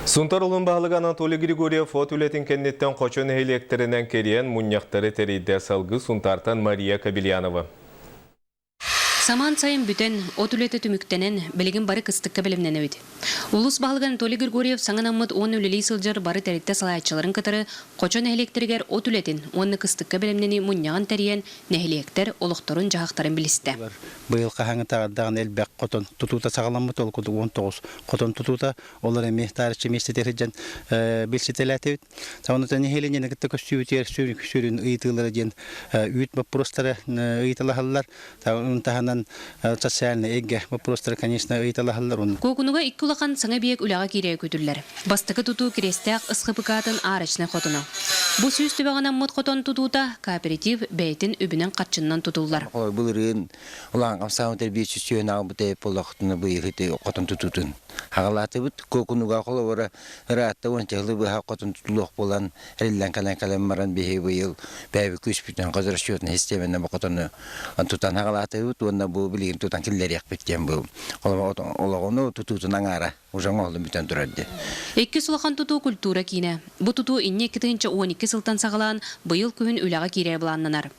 Сунтар улын бағылығы Анатолий Григорьев фото үлетін кеннеттен қочон электрінен керен мұнияқтары терейді салғы Сунтартан Мария Кабельянова. Саман сайын бүтен отулеті түміктенен білігін бары кыстыққа білімнен өйді. Улус бағылығы Анатолий Григорьев саңын аммыд 10 өлелей сылжыр бары тәрікті салайатчыларын кытыры қочон электрлер отулетін оны кыстыққа білімнені мұнияған тәріен нәхелектер олықтырын жағақтарын білісті. Бұл қағаңы тағадаған әлбәк қотон тұтута сағаламы толқыды 19 қотон тұтута олар әме тарихчы местетері жан білсетелі өт. Сауынытын нәхеленен әкітті көстүйітер сүрін ұйытылары ден үйт бапыростары ұйытылағалар. Сауынытағанан социальный эгге бапыростары, конечно, ұйытылағалар. Көкінуға иккі ұлақан саңа биек үлаға керея көтілілер. Бастықы тұту керестәқ ысқы пықатын арачына қотыны. Бұл сүйіз түбіғанан мұт қотон тұтуыта кооператив бәйтін үбінен қатшыннан тұтулар. Бұл рын ұлан қамсауын тәрбиетші сүйен ағы бұтай полақытыны бұйығы қотон тұтутын. Ағалаты бұд көкінуға қолы бұры ұратты ончағылы бұға қотон тұтулық болан әрілден қалан маран бейі бұйыл бәйбі көш бүтін қазір шөтін хестеменне бұл қотоны тұтан ағалаты бұд, онна бұл білген тұтан келдер яқ біткен бұл. Олағыны тұтутын аңара, ұжан оғылы бүтін тұрады. Екі сұлақан тұту культура кейіне. Бұл тұту инне 2-12 сылтан сағалан бұйыл күйін үлаға кере бұланнанар.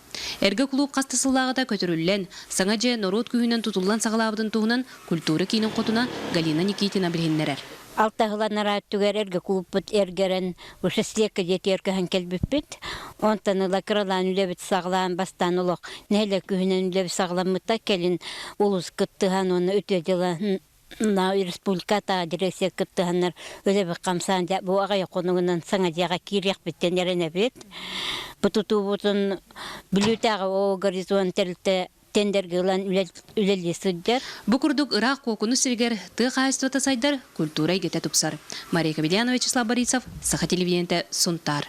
Әргі клуб қастысыллағы да көтірілілен, саңа же норот күйінен тұтылан сағалабыдың туғынан культура кейінің қотына Галина Никитина білгеннерер. Алтағыланара түгер әргі клуббыт әргерін ұшыстекі деті әргіған келбіппет. Онтаны лакыралан үлебіт сағылан бастан ұлық. Нәйлі күйінен үлебіт сағыламытта келін ұлыс күттіған оны өтеділі республиката дирекция күттіғанар өлебі қамсан бұл ағай қонуғынан саңа дияға кирек біттен әріне бет. Бұтуту бұтын бүлітағы о горизонт тәрілті тендерге ұлан үлелі сүддер. Бұқырдық ұрақ қоқыны сіргер тұқ айыстыта сайдар культура егеті тұпсар. Мария Кабельянова, Вячеслав Борисов, Саха телевидениеті, Сунтар.